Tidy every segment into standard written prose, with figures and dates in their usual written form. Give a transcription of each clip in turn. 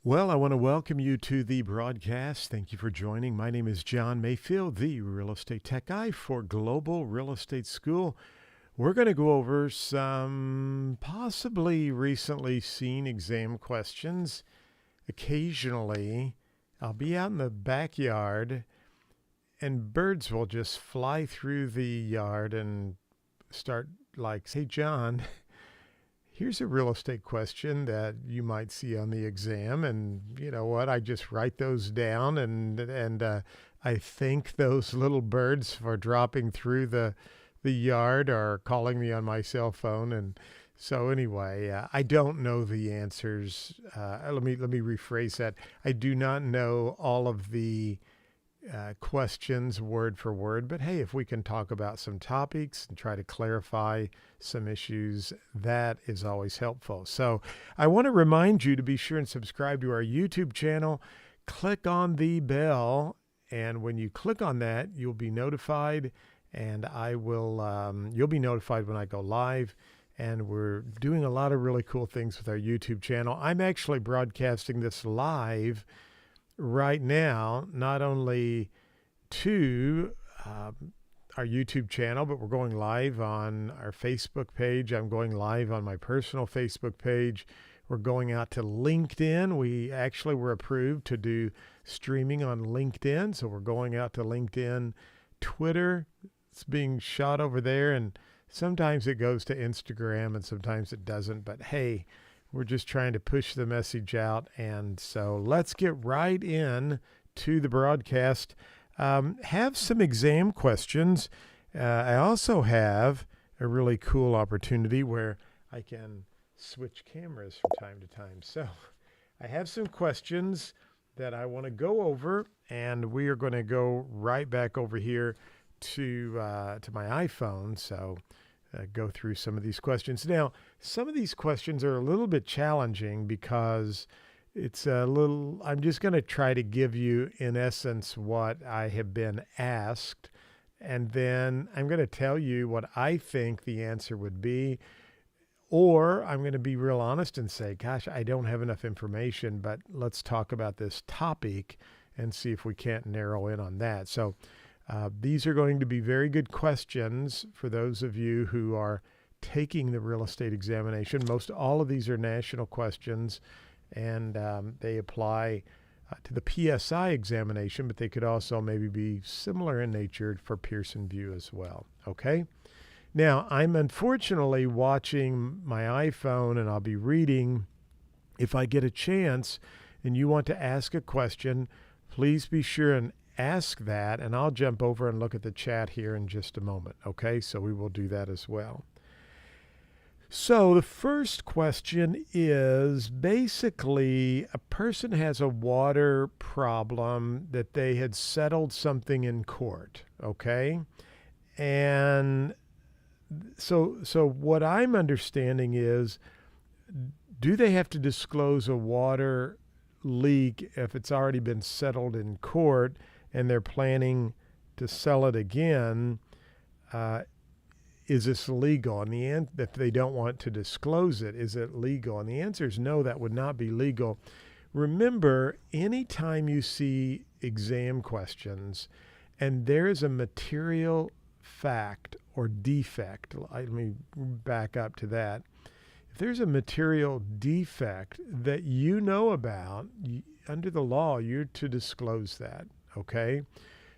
Well, I want to welcome you to the broadcast. Thank you for joining. My name is John Mayfield, the real estate tech guy for Global Real Estate School. We're going to go over some possibly recently seen exam questions. Occasionally, I'll be out in the backyard and birds will just fly through the yard and start like, "Hey, John, here's a real estate question that you might see on the exam." And you know what? I just write those down, and I thank those little birds for dropping through the yard or calling me on my cell phone. And so anyway, I don't know the answers. Let me rephrase that. I do not know all of the questions word for word, but hey, if we can talk about some topics and try to clarify some issues, that is always helpful. So I want to remind you to be sure and subscribe to our YouTube channel. Click on the bell, and when you click on that, you'll be notified, and you'll be notified when I go live. And we're doing a lot of really cool things with our YouTube channel. I'm actually broadcasting this live right now, not only to our YouTube channel, but we're going live on our Facebook page. I'm going live on my personal Facebook page. We're going out to LinkedIn. We actually were approved to do streaming on LinkedIn, so we're going out to LinkedIn. Twitter, it's being shot over there, and sometimes it goes to Instagram and sometimes it doesn't, but hey, we're just trying to push the message out. And so let's get right in to the broadcast. Have some exam questions. I also have a really cool opportunity where I can switch cameras from time to time. So I have some questions that I want to go over, and we are going to go right back over here to my iPhone. So go through some of these questions. Now, some of these questions are a little bit challenging because I'm just going to try to give you, in essence, what I have been asked. And then I'm going to tell you what I think the answer would be. Or I'm going to be real honest and say, gosh, I don't have enough information, but let's talk about this topic and see if we can't narrow in on that. So these are going to be very good questions for those of you who are taking the real estate examination. Most all of these are national questions, and they apply to the PSI examination, but they could also maybe be similar in nature for Pearson VUE as well. Okay. Now, I'm unfortunately watching my iPhone, and I'll be reading. If I get a chance and you want to ask a question, please be sure and ask that, and I'll jump over and look at the chat here in just a moment. Okay, so we will do that as well. So the first question is basically a person has a water problem that they had settled something in court. Okay, and so what I'm understanding is, do they have to disclose a water leak if it's already been settled in court and they're planning to sell it again? Is this legal? And if they don't want to disclose it, is it legal? And the answer is no, that would not be legal. Remember, anytime you see exam questions and there is a material fact or defect, let me back up to that. If there's a material defect that you know about, under the law, you're to disclose that. Okay,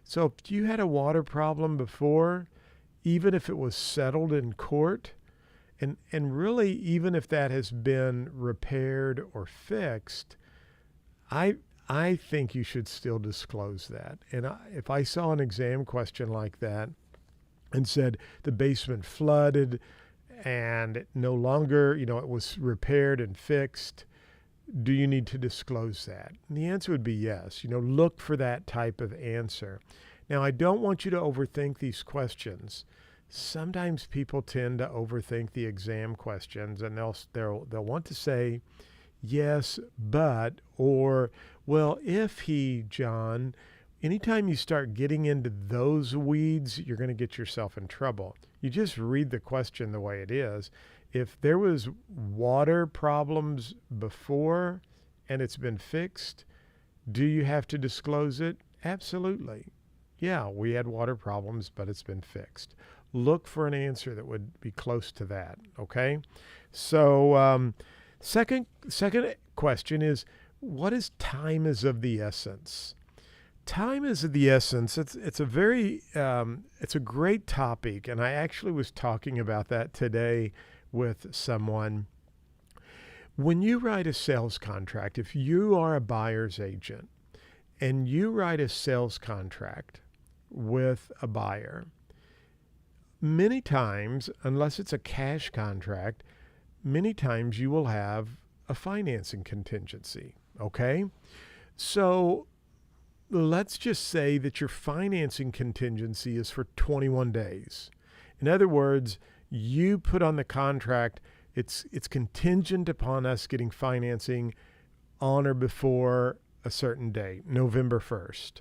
so if you had a water problem before, even if it was settled in court, and really even if that has been repaired or fixed, I think you should still disclose that. And if I saw an exam question like that and said the basement flooded and no longer, it was repaired and fixed, do you need to disclose that? And the answer would be yes. Look for that type of answer. Now, I don't want you to overthink these questions. Sometimes people tend to overthink the exam questions, and they'll want to say yes, but, or, well, if John, anytime you start getting into those weeds, you're going to get yourself in trouble. You just read the question the way it is. If there was water problems before and it's been fixed, do you have to disclose it? Absolutely. Yeah, we had water problems, but it's been fixed. Look for an answer that would be close to that, okay? So second question is, what is time is of the essence? Time is of the essence. It's a very it's a great topic, and I actually was talking about that today with someone. When you write a sales contract, if you are a buyer's agent and you write a sales contract with a buyer, many times, unless it's a cash contract, many times you will have a financing contingency, okay? So let's just say that your financing contingency is for 21 days. In other words, you put on the contract, it's contingent upon us getting financing on or before a certain date, November 1st.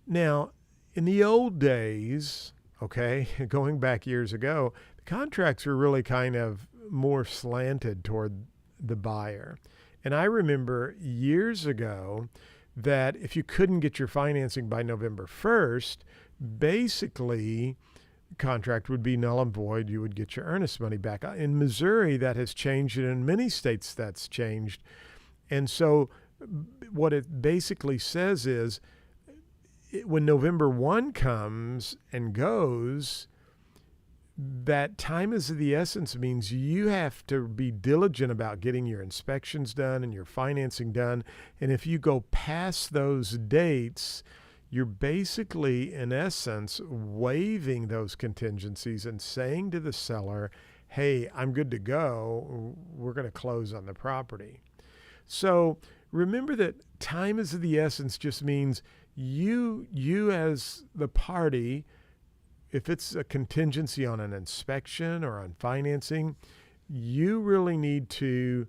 Now, in the old days, okay, going back years ago, the contracts were really kind of more slanted toward the buyer. And I remember years ago that if you couldn't get your financing by November 1st, basically the contract would be null and void. You would get your earnest money back. In Missouri, that has changed, and in many states that's changed. And so what it basically says is when November 1 comes and goes, that time is of the essence means you have to be diligent about getting your inspections done and your financing done. And if you go past those dates, you're basically, in essence, waiving those contingencies and saying to the seller, hey, I'm good to go. We're going to close on the property. So remember that time is of the essence just means you as the party, if it's a contingency on an inspection or on financing, you really need to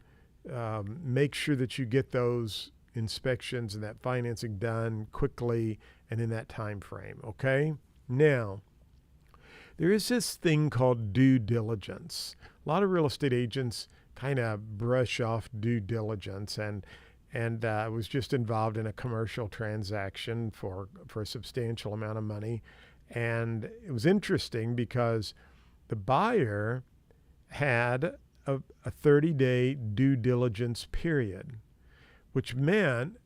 make sure that you get those inspections and that financing done quickly and in that time frame, okay? Now, there is this thing called due diligence. A lot of real estate agents kind of brush off due diligence, and I was just involved in a commercial transaction for a substantial amount of money. And it was interesting because the buyer had a 30-day due diligence period, which meant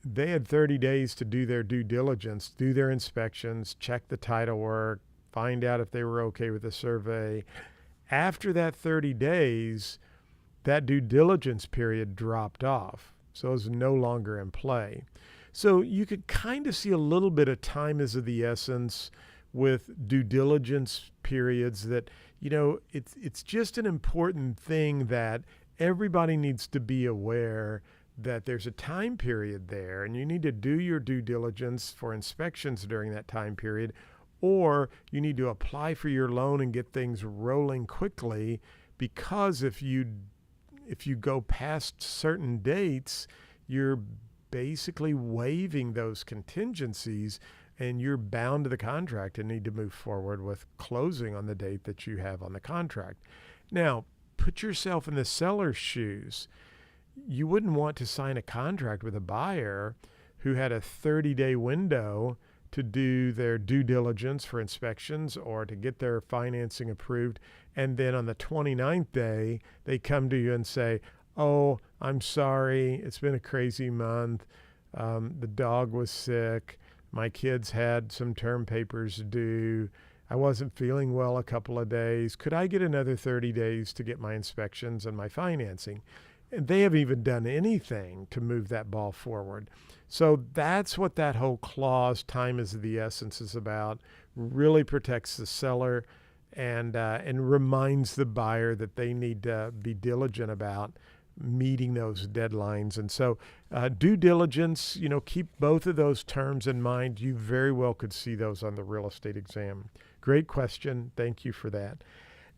they had 30 days to do their due diligence, do their inspections, check the title work, find out if they were okay with the survey. After that 30 days, that due diligence period dropped off. So it was no longer in play. So you could kind of see a little bit of time is of the essence with due diligence periods that, it's just an important thing that everybody needs to be aware that there's a time period there, and you need to do your due diligence for inspections during that time period, or you need to apply for your loan and get things rolling quickly, because if you go past certain dates, you're basically waiving those contingencies, and you're bound to the contract and need to move forward with closing on the date that you have on the contract. Now, put yourself in the seller's shoes. You wouldn't want to sign a contract with a buyer who had a 30-day window to do their due diligence for inspections or to get their financing approved, and then on the 29th day, they come to you and say, oh, I'm sorry, it's been a crazy month. The dog was sick. My kids had some term papers due. I wasn't feeling well a couple of days. Could I get another 30 days to get my inspections and my financing? And they haven't even done anything to move that ball forward. So that's what that whole clause, time is of the essence, is about. Really protects the seller and reminds the buyer that they need to be diligent about meeting those deadlines. And so due diligence, keep both of those terms in mind. You very well could see those on the real estate exam. Great question. Thank you for that.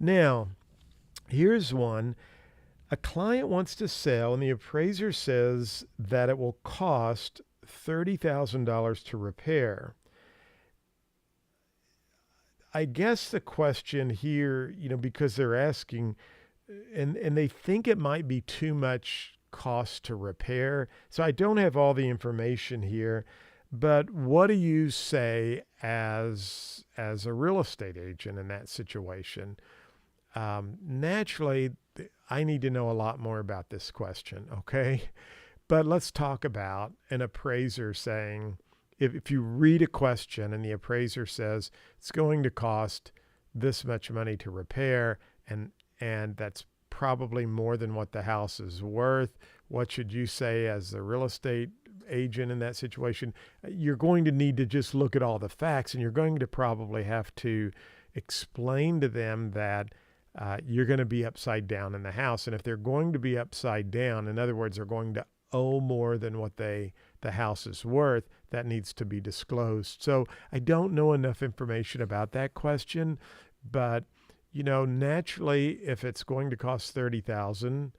Now, here's one. A client wants to sell, and the appraiser says that it will cost $30,000 to repair. I guess the question here, because they're asking, and they think it might be too much cost to repair. So I don't have all the information here, but what do you say as a real estate agent in that situation? Naturally, I need to know a lot more about this question, okay? But let's talk about an appraiser saying, if you read a question and the appraiser says it's going to cost this much money to repair, and that's probably more than what the house is worth, what should you say as the real estate agent in that situation? You're going to need to just look at all the facts, and you're going to probably have to explain to them that you're going to be upside down in the house. And if they're going to be upside down, in other words, they're going to owe more than what the house is worth, that needs to be disclosed. So I don't know enough information about that question, but naturally, if it's going to cost $30,000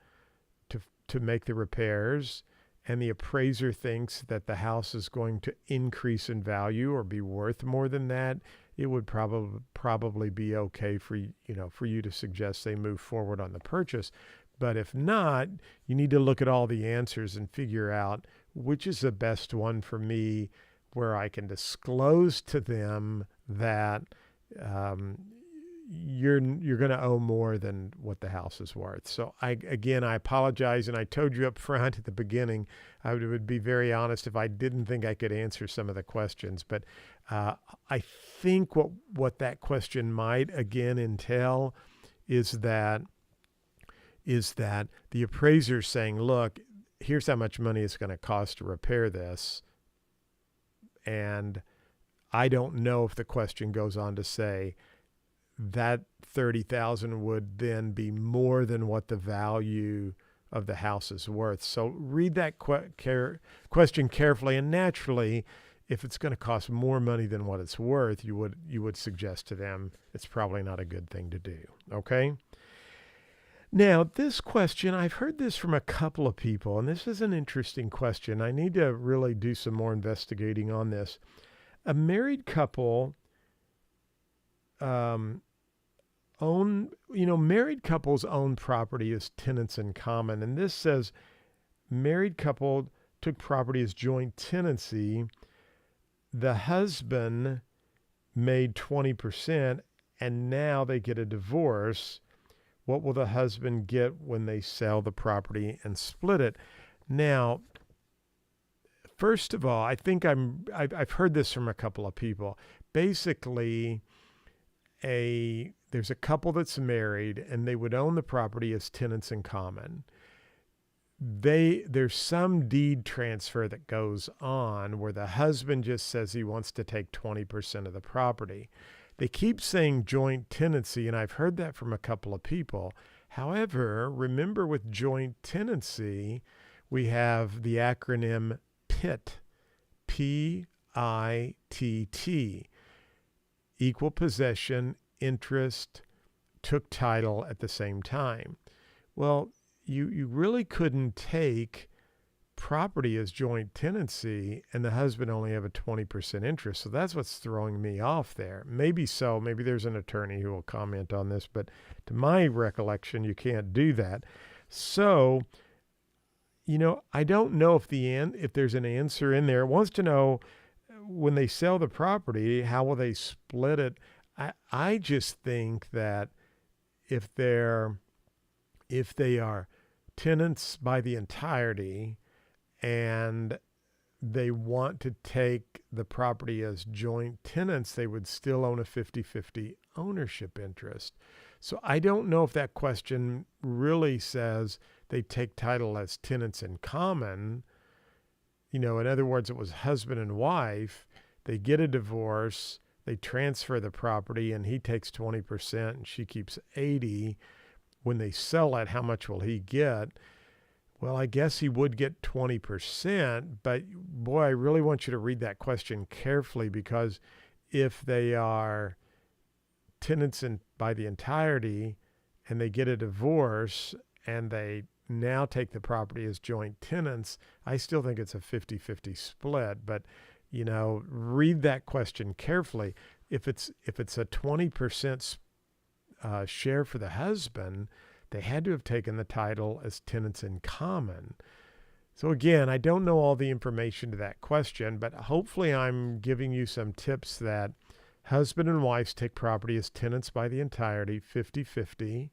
to make the repairs, and the appraiser thinks that the house is going to increase in value or be worth more than that, it would probably be okay for you to suggest they move forward on the purchase. But if not, you need to look at all the answers and figure out which is the best one for me, where I can disclose to them that you're going to owe more than what the house is worth. So I apologize, and I told you up front at the beginning I would be very honest if I didn't think I could answer some of the questions. But I think what that question might again entail is that the appraiser is saying, look, here's how much money it's going to cost to repair this. And I don't know if the question goes on to say that $30,000 would then be more than what the value of the house is worth. So read that question carefully, and naturally, if it's going to cost more money than what it's worth, you would suggest to them it's probably not a good thing to do. Okay? Now, this question, I've heard this from a couple of people, and this is an interesting question. I need to really do some more investigating on this. A married couple married couples own property as tenants in common. And this says married couple took property as joint tenancy. The husband made 20%, and now they get a divorce. What will the husband get when they sell the property and split it? Now, first of all, I think I've heard this from a couple of people. Basically, there's a couple that's married, and they would own the property as tenants in common. There's some deed transfer that goes on where the husband just says he wants to take 20% of the property. They keep saying joint tenancy, and I've heard that from a couple of people. However, remember, with joint tenancy, we have the acronym PITT, P-I-T-T, equal possession, interest, took title at the same time. Well, you really couldn't take property as joint tenancy and the husband only have a 20% interest. So that's what's throwing me off there. Maybe so. Maybe there's an attorney who will comment on this, but to my recollection, you can't do that. So, I don't know if there's an answer in there. It wants to know, when they sell the property, how will they split it? I just think that if they are tenants by the entirety and they want to take the property as joint tenants, they would still own a 50-50 ownership interest. So I don't know if that question really says they take title as tenants in common. In other words, it was husband and wife. They get a divorce. They transfer the property, and he takes 20% and she keeps 80%. When they sell it, how much will he get? Well, I guess he would get 20%, but boy, I really want you to read that question carefully, because if they are tenants by the entirety and they get a divorce and they now take the property as joint tenants, I still think it's a 50-50 split. But, read that question carefully. If it's a 20% share for the husband, they had to have taken the title as tenants in common. So again, I don't know all the information to that question, but hopefully I'm giving you some tips that husband and wives take property as tenants by the entirety, 50-50.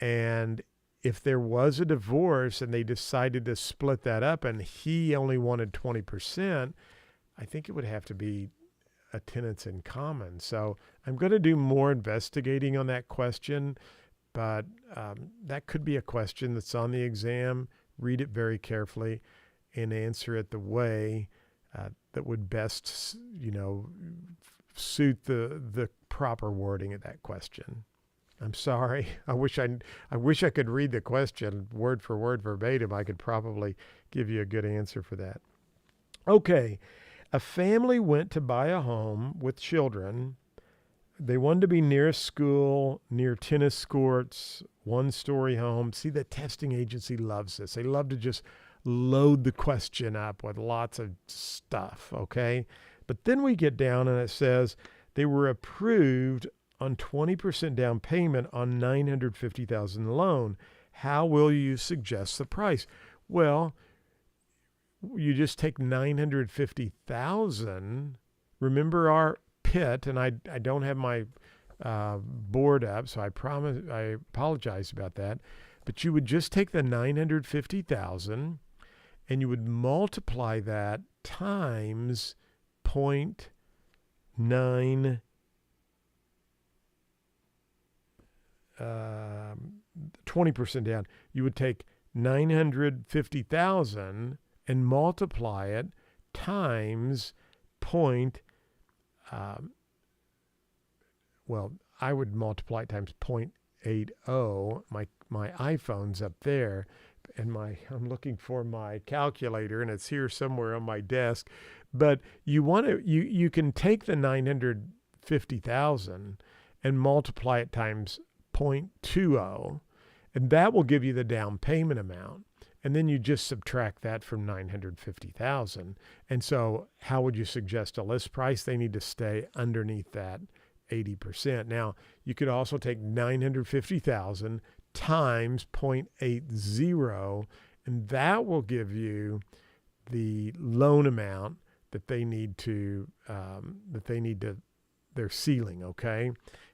And if there was a divorce and they decided to split that up and he only wanted 20%, I think it would have to be a tenants in common. So I'm going to do more investigating on that question, but that could be a question that's on the exam. Read it very carefully and answer it the way that would best, suit the proper wording of that question. I'm sorry. I wish I could read the question word for word verbatim. I could probably give you a good answer for that. Okay. A family went to buy a home with children. They wanted to be near a school, near tennis courts, one-story home. See, the testing agency loves this. They love to just load the question up with lots of stuff, okay? But then we get down and it says they were approved on 20% down payment on $950,000 loan. How will you suggest the price? Well, you just take $950,000. Remember our pit, and I don't have my board up, so I apologize about that. But you would just take the $950,000 and you would multiply that times 0.9, 20% down. You would take 950,000 and multiply it times I would multiply it times 0.80. My iPhone's up there, and I'm looking for my calculator, and it's here somewhere on my desk. But you can take the 950,000 and multiply it times 0.20, and that will give you the down payment amount. And then you just subtract that from 950,000. And so how would you suggest a list price? They need to stay underneath that 80%. Now, you could also take 950,000 times 0.80, and that will give you the loan amount that they need to their ceiling, okay?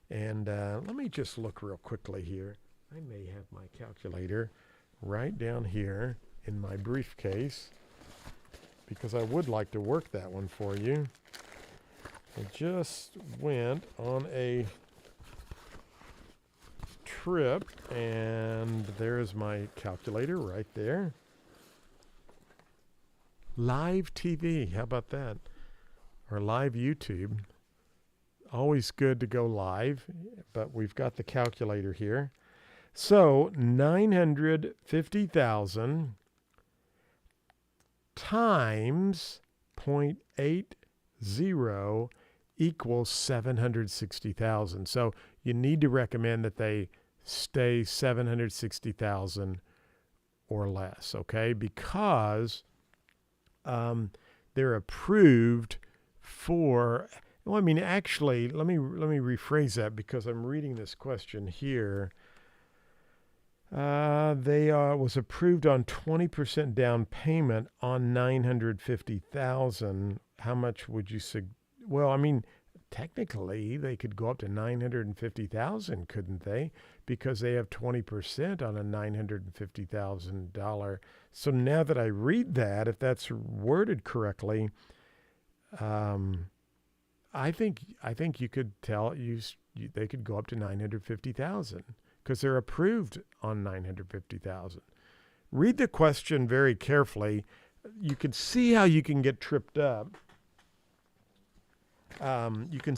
And let me just look real quickly here. I may have my calculator right down here in my briefcase because I would like to work that one for you. I just went on a trip and there's my calculator right there. Live TV, how about that? Or live YouTube. Always good to go live, but we've got the calculator here. So 950,000 times 0.80 equals 760,000. So you need to recommend that they stay 760,000 or less, okay? Because they're approved for. Well, I mean, actually, let me rephrase that because I'm reading this question here. They was approved on 20% down payment on 950,000. How much would you Well, I mean, technically they could go up to 950,000, couldn't they? Because they have 20% on a $950,000. So now that I read that, if that's worded correctly, I think you could they could go up to 950,000 because they're approved on 950,000. Read the question very carefully. You can see how you can get tripped up. Because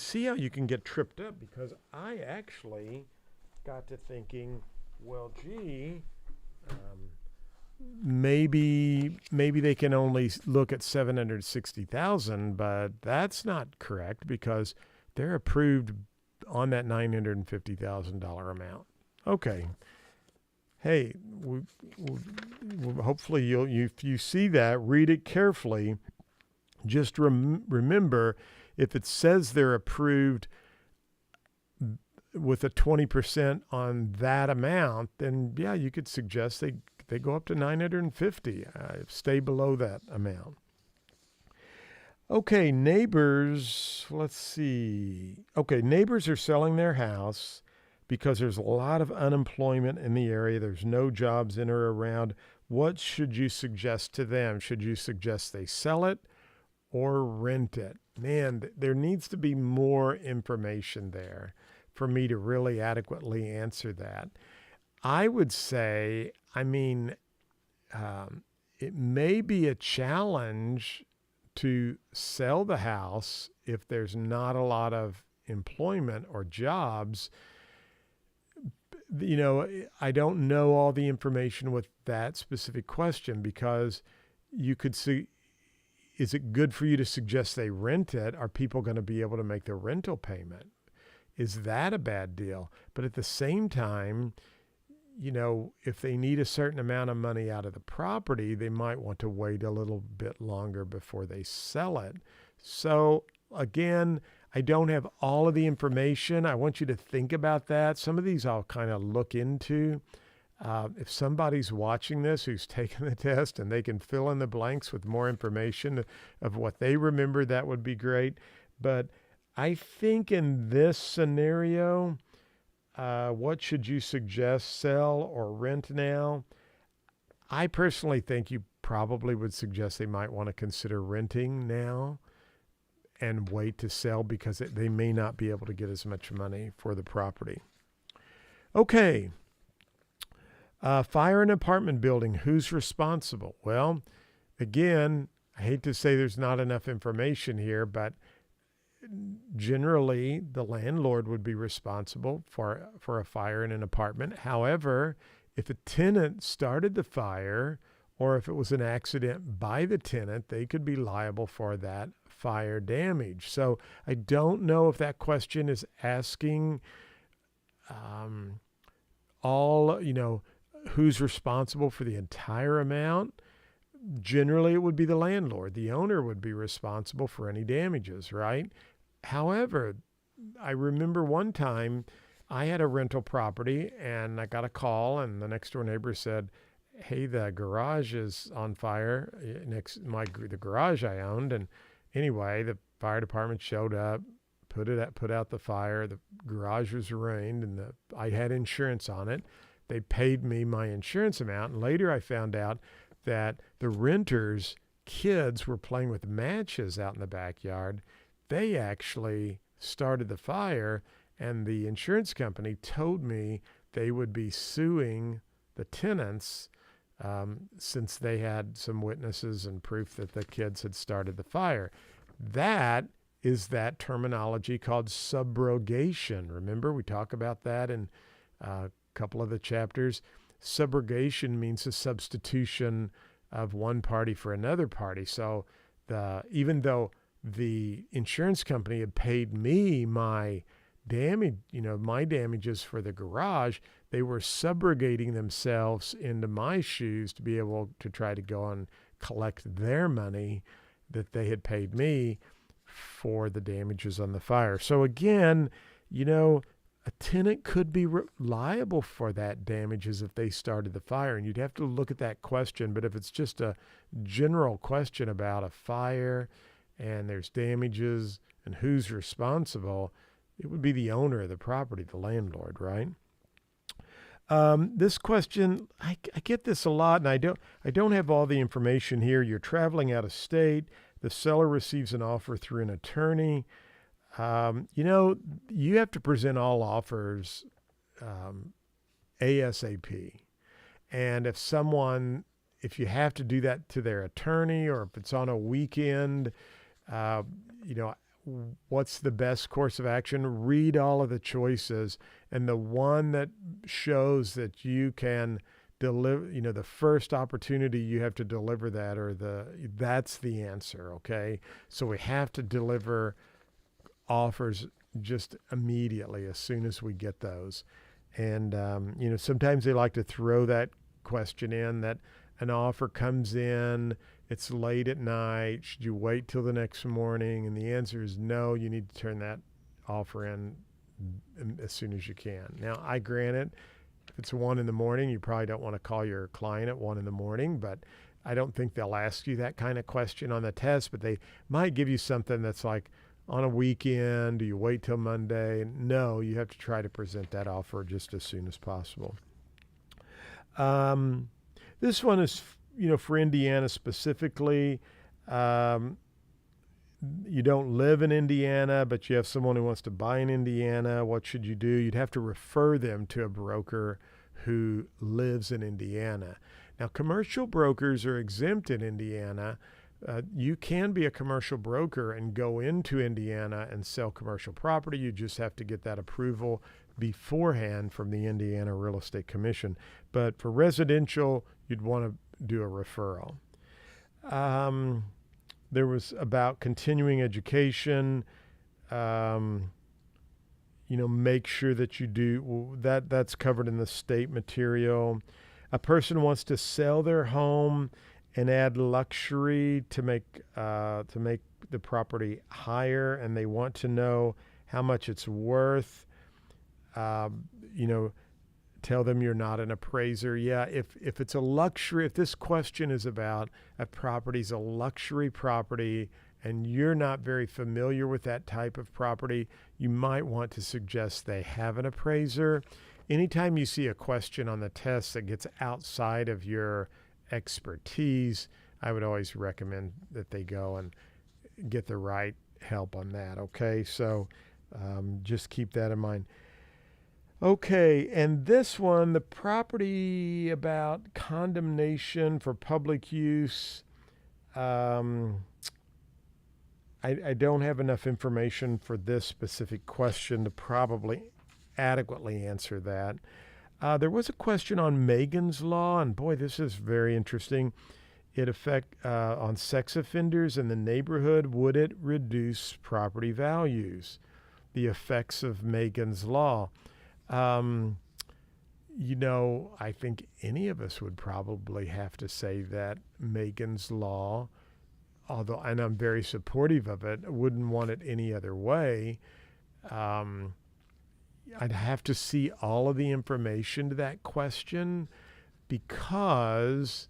I actually got to thinking, well, gee, maybe they can only look at 760,000, but that's not correct because they're approved on that $950,000 amount. Okay. Hey, hopefully if you see that, read it carefully. Just remember, if it says they're approved with a 20% on that amount, then yeah, you could suggest they go up to 950, stay below that amount. Okay, neighbors, let's see. Okay, neighbors are selling their house because there's a lot of unemployment in the area. There's no jobs in or around. What should you suggest to them? Should you suggest they sell it or rent it? Man, there needs to be more information there for me to really adequately answer that. I would say, it may be a challenge to sell the house if there's not a lot of employment or jobs. I don't know all the information with that specific question, because you could see, is it good for you to suggest they rent it? Are people going to be able to make the rental payment? Is that a bad deal? But at the same time, if they need a certain amount of money out of the property, they might want to wait a little bit longer before they sell it. So again, I don't have all of the information. I want you to think about that. Some of these I'll kind of look into. If somebody's watching this who's taken the test and they can fill in the blanks with more information of what they remember, that would be great. But I think in this scenario, what should you suggest, sell or rent now? I personally think you probably would suggest they might want to consider renting now and wait to sell, because they may not be able to get as much money for the property. Okay. Fire in an apartment building. Who's responsible? Well, again, I hate to say there's not enough information here, but generally the landlord would be responsible for a fire in an apartment. However, if a tenant started the fire, or if it was an accident by the tenant, they could be liable for that fire damage. So I don't know if that question is asking who's responsible for the entire amount. Generally, it would be the landlord. The owner would be responsible for any damages, right? However, I remember one time I had a rental property and I got a call, and the next door neighbor said, "Hey, the garage is on fire the garage I owned." And anyway, the fire department showed up, put out the fire. The garage was ruined, and I had insurance on it. They paid me my insurance amount, and later I found out that the renters' kids were playing with matches out in the backyard. They actually started the fire, and the insurance company told me they would be suing the tenants since they had some witnesses and proof that the kids had started the fire. That is that terminology called subrogation. Remember, we talk about that in a couple of the chapters. Subrogation means a substitution of one party for another party. So even though the insurance company had paid me my damages for the garage, they were subrogating themselves into my shoes to be able to try to go and collect their money that they had paid me for the damages on the fire. So again, a tenant could be liable for that damages if they started the fire, and you'd have to look at that question. But if it's just a general question about a fire and there's damages and who's responsible, it would be the owner of the property, the landlord, right? This question, I get this a lot, and I don't have all the information here. You're traveling out of state. The seller receives an offer through an attorney. You have to present all offers ASAP. And if you have to do that to their attorney, or if it's on a weekend, what's the best course of action? Read all of the choices, and the one that shows that you can deliver, the first opportunity you have to deliver that's the answer. Okay. So we have to deliver offers just immediately as soon as we get those. And, sometimes they like to throw that question in, that an offer comes in, it's late at night, should you wait till the next morning? And the answer is no, you need to turn that offer in as soon as you can. Now, I grant it, if it's 1 in the morning, you probably don't want to call your client at 1 in the morning, but I don't think they'll ask you that kind of question on the test, but they might give you something that's like, on a weekend, do you wait till Monday? No, you have to try to present that offer just as soon as possible. This one is, for Indiana specifically. You don't live in Indiana, but you have someone who wants to buy in Indiana. What should you do? You'd have to refer them to a broker who lives in Indiana. Now, commercial brokers are exempt in Indiana. You can be a commercial broker and go into Indiana and sell commercial property. You just have to get that approval beforehand from the Indiana Real Estate Commission. But for residential, you'd want to do a referral. There was about continuing education. Make sure that you do that. That's covered in the state material. A person wants to sell their home and add luxury to make the property higher, and they want to know how much it's worth. Tell them you're not an appraiser. Yeah, if it's a luxury, if this question is about a property's a luxury property and you're not very familiar with that type of property, you might want to suggest they have an appraiser. Anytime you see a question on the test that gets outside of your expertise, I would always recommend that they go and get the right help on that. Okay, so just keep that in mind. Okay, and this one, the property about condemnation for public use. I don't have enough information for this specific question to probably adequately answer that. There was a question on Megan's Law, and boy, this is very interesting. It affect on sex offenders in the neighborhood. Would it reduce property values? The effects of Megan's Law. I think any of us would probably have to say that Megan's Law, and I'm very supportive of it, wouldn't want it any other way. I'd have to see all of the information to that question because,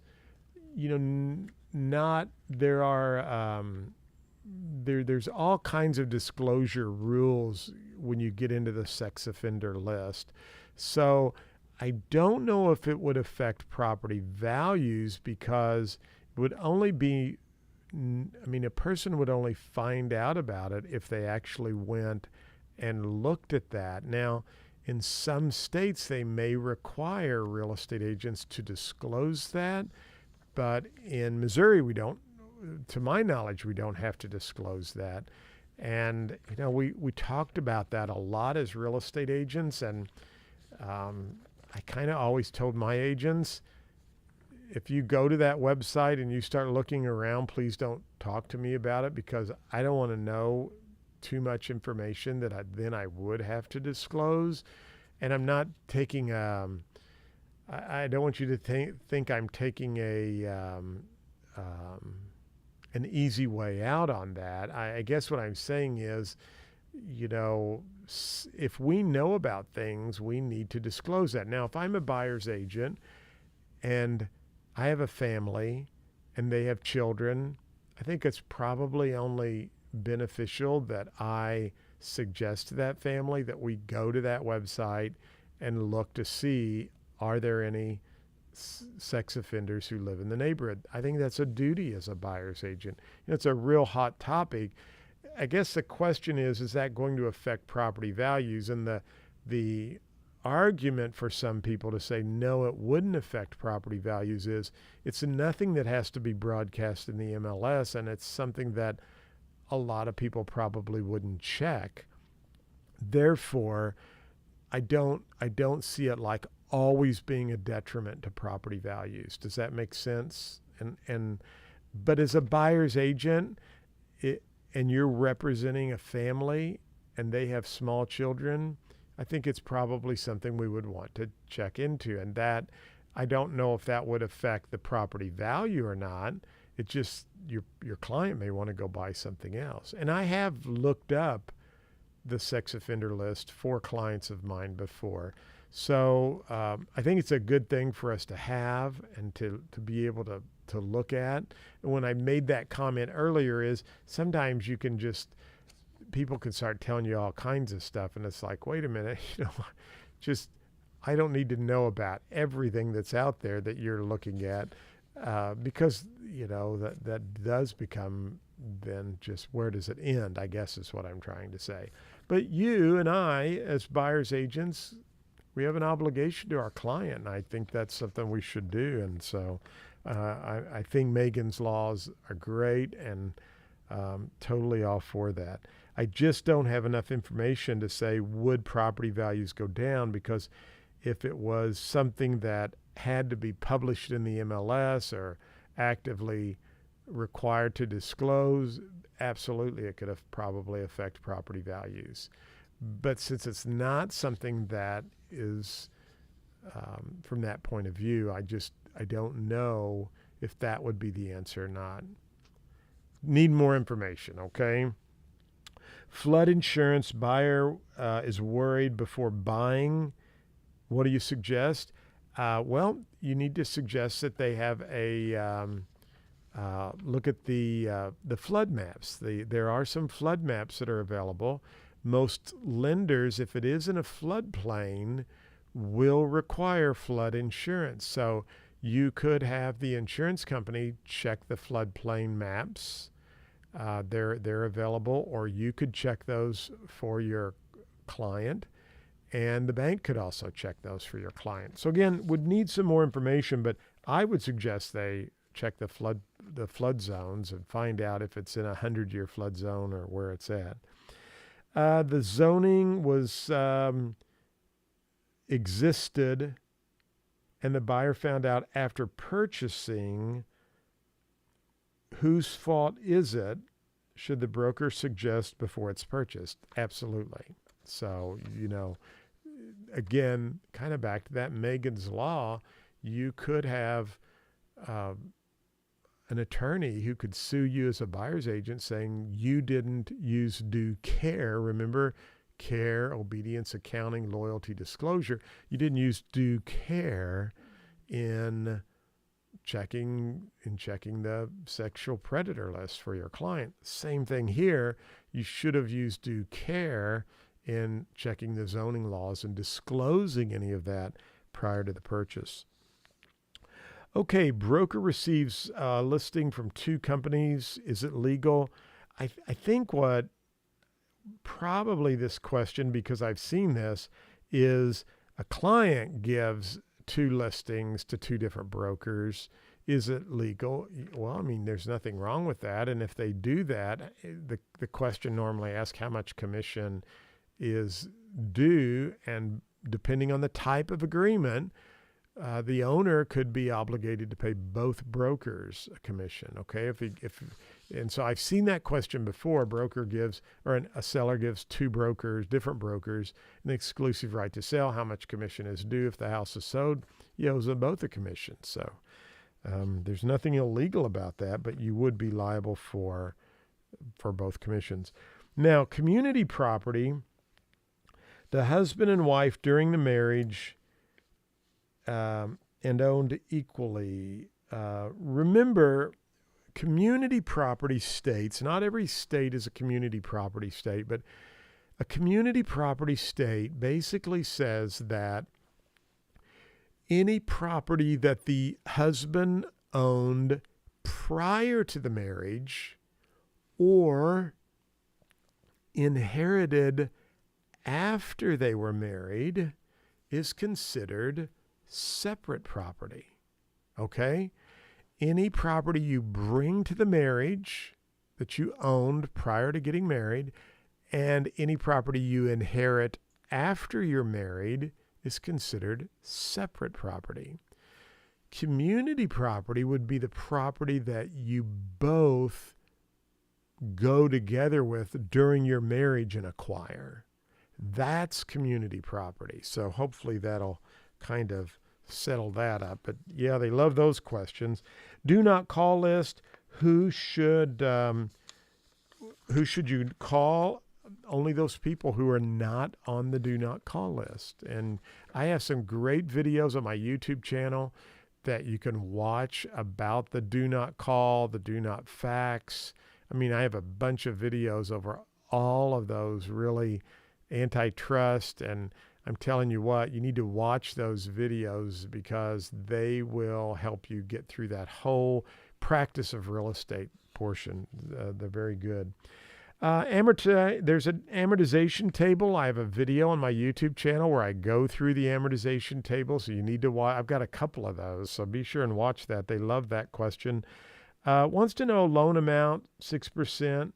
there's all kinds of disclosure rules when you get into the sex offender list. So I don't know if it would affect property values because it would only be, a person would only find out about it if they actually went and looked at that. Now, in some states, they may require real estate agents to disclose that, but in Missouri, we don't. To my knowledge, we don't have to disclose that. And, we talked about that a lot as real estate agents. And I kind of always told my agents, if you go to that website and you start looking around, please don't talk to me about it because I don't want to know too much information that I would have to disclose. And I'm not taking, I don't want you to think I'm taking an easy way out on that. I guess what I'm saying is, if we know about things, we need to disclose that. Now, if I'm a buyer's agent and I have a family and they have children, I think it's probably only beneficial that I suggest to that family that we go to that website and look to see, are there any sex offenders who live in the neighborhood? I think that's a duty as a buyer's agent. It's a real hot topic. I guess the question is that going to affect property values? And the argument for some people to say no, it wouldn't affect property values is it's nothing that has to be broadcast in the MLS, and it's something that a lot of people probably wouldn't check. Therefore, I don't see it like always being a detriment to property values. Does that make sense? But as a buyer's agent, and you're representing a family and they have small children, I think it's probably something we would want to check into. And that, I don't know if that would affect the property value or not. It just, your client may want to go buy something else. And I have looked up the sex offender list for clients of mine before. So I think it's a good thing for us to have and to be able to look at. And when I made that comment earlier is sometimes you can people can start telling you all kinds of stuff. And it's like, wait a minute, I don't need to know about everything that's out there that you're looking at because, that does become then just where does it end, I guess is what I'm trying to say. But you and I, as buyer's agents, we have an obligation to our client, and I think that's something we should do. And so I think Megan's laws are great and totally all for that. I just don't have enough information to say would property values go down, because if it was something that had to be published in the MLS or actively required to disclose, absolutely it could have probably affect property values. But since it's not something that is from that point of view, I don't know if that would be the answer or not. Need more information, okay? Flood insurance, buyer is worried before buying. What do you suggest? Well, you need to suggest that they have a look at the flood maps. There are some flood maps that are available. Most lenders, if it is in a floodplain, will require flood insurance. So you could have the insurance company check the floodplain maps. They're available, or you could check those for your client, and the bank could also check those for your client. So again, would need some more information, but I would suggest they check the flood zones and find out if it's in a 100-year flood zone or where it's at. The zoning was existed, and the buyer found out after purchasing. Whose fault is it? Should the broker suggest before it's purchased? Absolutely. So, again, kind of back to that Megan's Law, you could have an attorney who could sue you as a buyer's agent saying you didn't use due care. Remember, care, obedience, accounting, loyalty, disclosure. You didn't use due care in checking the sexual predator list for your client. Same thing here. You should have used due care in checking the zoning laws and disclosing any of that prior to the purchase. Okay, broker receives a listing from two companies. Is it legal? I think what probably this question, because I've seen this, is a client gives two listings to two different brokers. Is it legal? Well, I mean, there's nothing wrong with that. And if they do that, the question normally asks how much commission is due. And depending on the type of agreement, the owner could be obligated to pay both brokers a commission. Okay. And so I've seen that question before. A seller gives two brokers, different brokers, an exclusive right to sell. How much commission is due if the house is sold? He owes them both a commission. So there's nothing illegal about that, but you would be liable for both commissions. Now, community property, the husband and wife during the marriage and owned equally. Remember, community property states, not every state is a community property state, but a community property state basically says that any property that the husband owned prior to the marriage or inherited after they were married is considered separate property. Okay? Any property you bring to the marriage that you owned prior to getting married, and any property you inherit after you're married is considered separate property. Community property would be the property that you both go together with during your marriage and acquire. That's community property. So hopefully that'll kind of settle that up. But yeah, they love those questions. Do not call list. Who should you call? only those people who are not on the do not call list. And I have some great videos on my YouTube channel that you can watch about the do not call, the do not fax. I mean, I have a bunch of videos over all of those really antitrust, and I'm telling you what, you need to watch those videos because they will help you get through that whole practice of real estate portion. They're very good. There's an amortization table. I have a video on my YouTube channel where I go through the amortization table, so you need to watch. I've got a couple of those, so be sure and watch that. They love that question. Wants to know loan amount, 6%,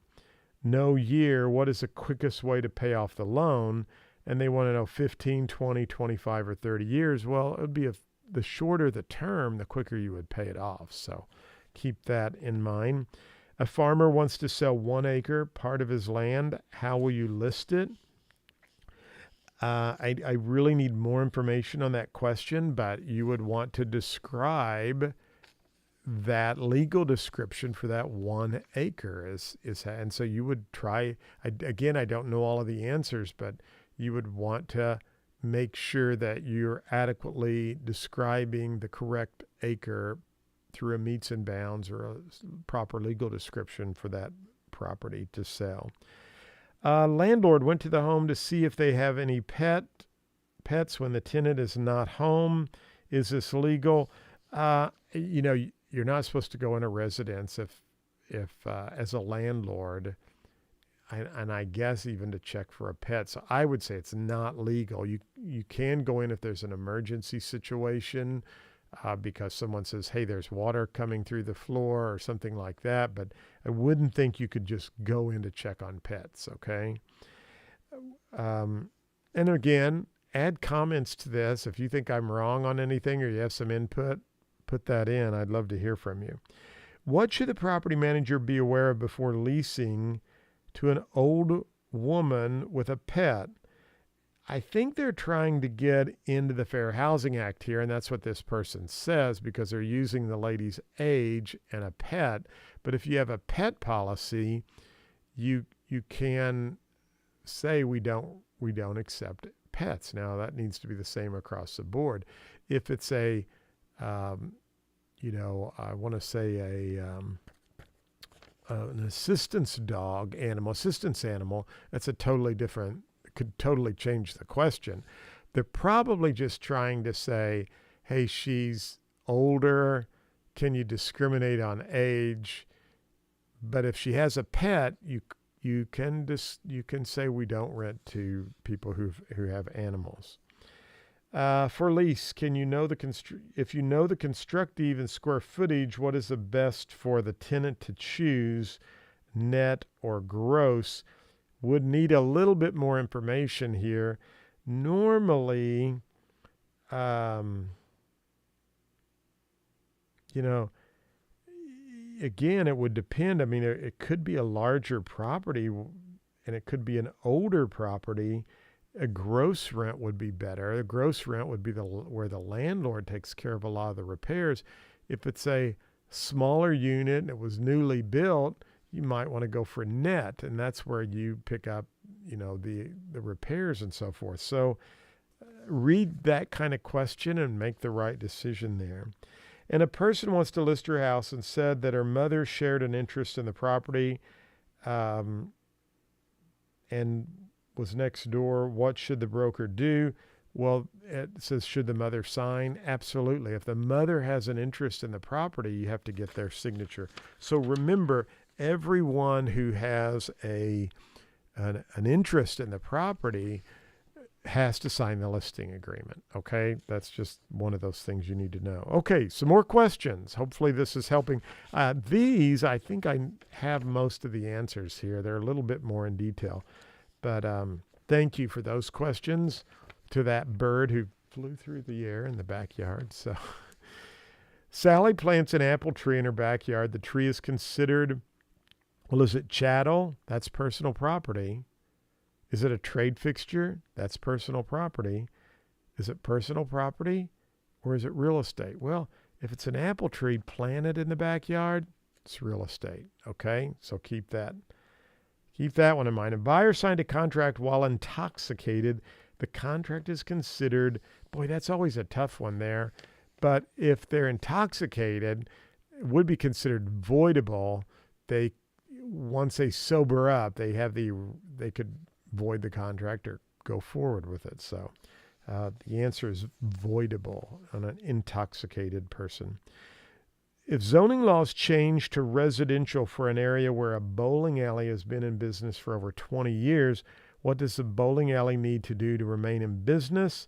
no year. What is the quickest way to pay off the loan? And they want to know 15, 20, 25, or 30 years. Well, it would be the shorter the term, the quicker you would pay it off. So keep that in mind. A farmer wants to sell 1 acre, part of his land. How will you list it? I really need more information on that question, but you would want to describe that legal description for that 1 acre and so you would try, again, I don't know all of the answers, but you would want to make sure that you're adequately describing the correct acre through a meets and bounds or a proper legal description for that property to sell. Landlord went to the home to see if they have any pets when the tenant is not home. Is this legal? You're not supposed to go in a residence if as a landlord, and I guess even to check for a pet. So I would say it's not legal. You can go in if there's an emergency situation because someone says, hey, there's water coming through the floor or something like that. But I wouldn't think you could just go in to check on pets, okay? And again, add comments to this. If you think I'm wrong on anything or you have some input, put that in. I'd love to hear from you. What should the property manager be aware of before leasing to an old woman with a pet? I think they're trying to get into the Fair Housing Act here, and that's what this person says because they're using the lady's age and a pet. But if you have a pet policy, you can say we don't accept pets. Now that needs to be the same across the board. If it's a I want to say an assistance animal, that's a totally different, could totally change the question. They're probably just trying to say, hey, she's older. Can you discriminate on age? But if she has a pet, you can say we don't rent to people who have animals. For lease, if you know the constructive and square footage, what is the best for the tenant to choose, net or gross? Would need a little bit more information here. Normally, again, it would depend. I mean, it could be a larger property and it could be an older property. A gross rent would be better. A gross rent would be where the landlord takes care of a lot of the repairs. If it's a smaller unit and it was newly built, you might want to go for net, and that's where you pick up, the repairs and so forth. So read that kind of question and make the right decision there. And a person wants to list her house and said that her mother shared an interest in the property and was next door. What should the broker do? Well, it says, should the mother sign? Absolutely. If the mother has an interest in the property, you have to get their signature. So remember, everyone who has an interest in the property has to sign the listing agreement. Okay, that's just one of those things you need to know. Okay, some more questions. Hopefully this is helping. These, I think I have most of the answers here. They're a little bit more in detail. But thank you for those questions to that bird who flew through the air in the backyard. So Sally plants an apple tree in her backyard. The tree is considered, well, is it chattel? That's personal property. Is it a trade fixture? That's personal property. Is it personal property or is it real estate? Well, if it's an apple tree planted in the backyard, it's real estate. Okay, so keep that Keep that one in mind. If buyer signed a contract while intoxicated, the contract is considered, boy, that's always a tough one there. But if they're intoxicated, it would be considered voidable. Once they sober up, they could void the contract or go forward with it. So the answer is voidable on an intoxicated person. If zoning laws change to residential for an area where a bowling alley has been in business for over 20 years, what does the bowling alley need to do to remain in business?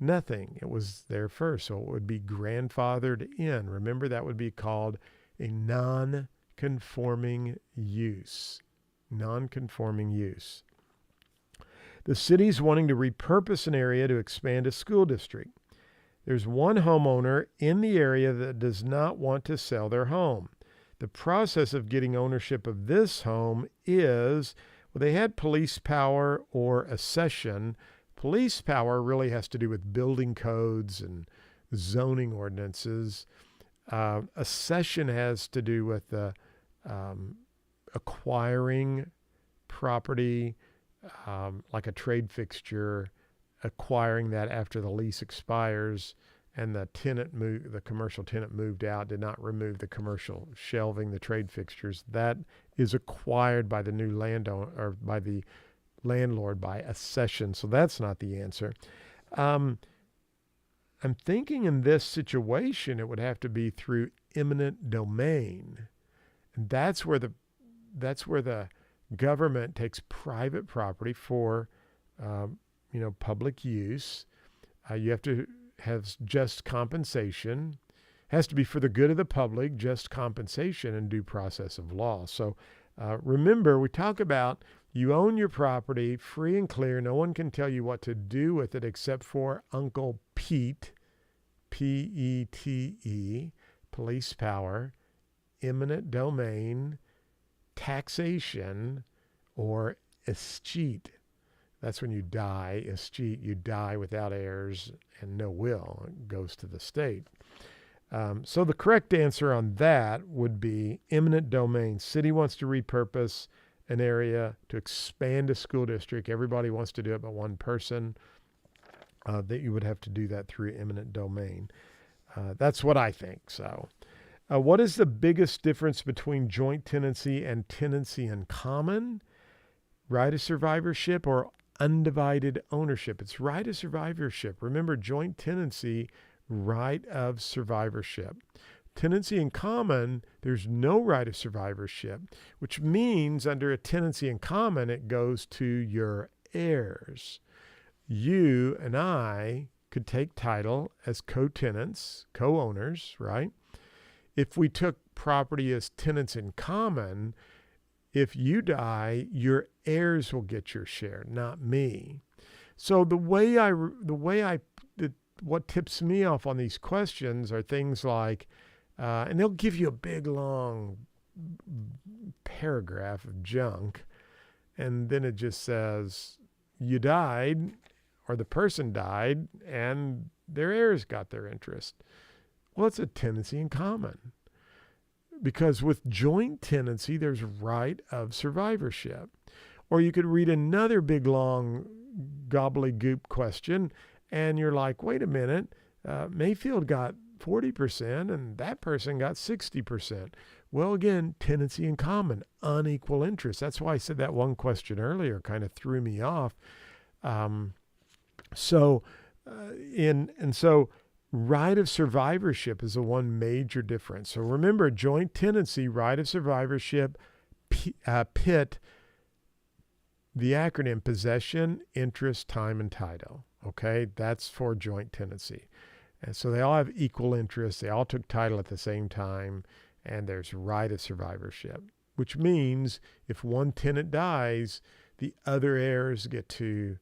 Nothing. It was there first, so it would be grandfathered in. Remember, that would be called a non-conforming use. Non-conforming use. The city's wanting to repurpose an area to expand a school district. There's one homeowner in the area that does not want to sell their home. The process of getting ownership of this home is, well, they had police power or accession. Police power really has to do with building codes and zoning ordinances. Accession has to do with acquiring property, like a trade fixture, acquiring that after the lease expires and the commercial tenant moved out, did not remove the commercial shelving, the trade fixtures. That is acquired by the new landowner or by the landlord by accession. So that's not the answer. I'm thinking in this situation it would have to be through eminent domain, and that's where the government takes private property for public use. You have to have just compensation. Has to be for the good of the public, just compensation, and due process of law. So remember, we talk about you own your property free and clear. No one can tell you what to do with it except for Uncle Pete, P-E-T-E, police power, eminent domain, taxation, or escheat. That's when you die, escheat, you die without heirs and no will. It goes to the state. So the correct answer on that would be eminent domain. City wants to repurpose an area to expand a school district. Everybody wants to do it but one person. That you would have to do that through eminent domain. That's what I think. So what is the biggest difference between joint tenancy and tenancy in common? Right of survivorship or undivided ownership? It's right of survivorship. Remember, joint tenancy, right of survivorship. Tenancy in common, there's no right of survivorship, which means under a tenancy in common, it goes to your heirs. You and I could take title as co-tenants, co-owners, right? If we took property as tenants in common, if you die, your heirs will get your share, not me. So what tips me off on these questions are things like, and they'll give you a big long paragraph of junk, and then it just says you died, or the person died, and their heirs got their interest. Well, it's a tenancy in common. Because with joint tenancy, there's right of survivorship. Or you could read another big, long, gobbledygook question, and you're like, wait a minute, Mayfield got 40%, and that person got 60%. Well, again, tenancy in common, unequal interest. That's why I said that one question earlier kind of threw me off. So right of survivorship is the one major difference. So remember, joint tenancy, right of survivorship, PIT, the acronym possession, interest, time, and title. Okay, that's for joint tenancy. And so they all have equal interest. They all took title at the same time, and there's right of survivorship, which means if one tenant dies, the other heirs get to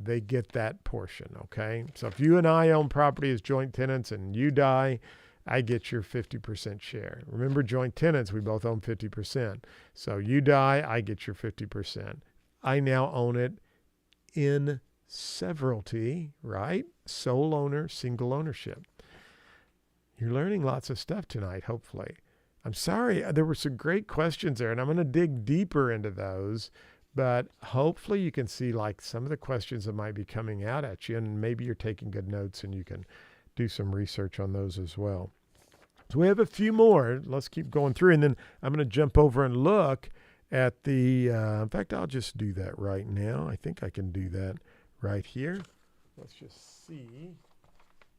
they get that portion, okay? So if you and I own property as joint tenants and you die, I get your 50% share. Remember, joint tenants, we both own 50%. So you die, I get your 50%. I now own it in severalty, right? Sole owner, single ownership. You're learning lots of stuff tonight, hopefully. I'm sorry, there were some great questions there, and I'm going to dig deeper into those. But hopefully you can see like some of the questions that might be coming out at you, and maybe you're taking good notes and you can do some research on those as well. So we have a few more. Let's keep going through, and then I'm going to jump over and look at the, in fact, I'll just do that right now. I think I can do that right here. Let's just see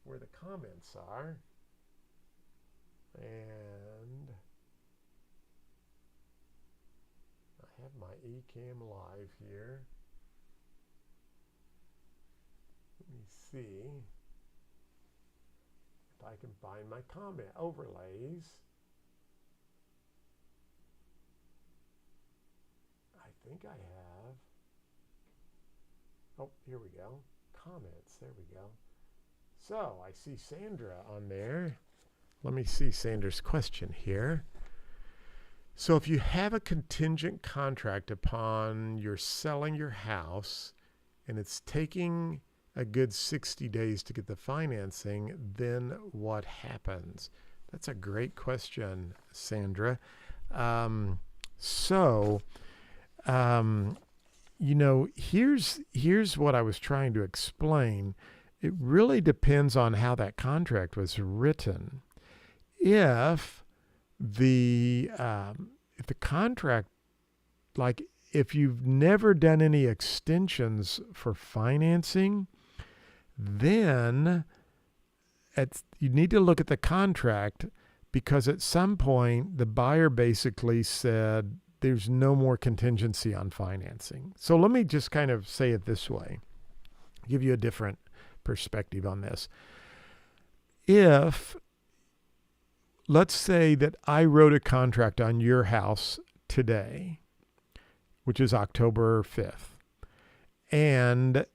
where the comments are. And I have my eCam live here. Let me see if I can find my comment overlays. I think I have. Oh, here we go. Comments. There we go. So I see Sandra on there. Let me see Sandra's question here. So if you have a contingent contract upon your selling your house and it's taking a good 60 days to get the financing, then what happens? That's a great question, Sandra. Here's what I was trying to explain. It really depends on how that contract was written. If the contract, like if you've never done any extensions for financing, then you need to look at the contract, because at some point the buyer basically said there's no more contingency on financing. So let me just kind of say it this way, give you a different perspective on this. If, let's say that I wrote a contract on your house today, which is October 5th, and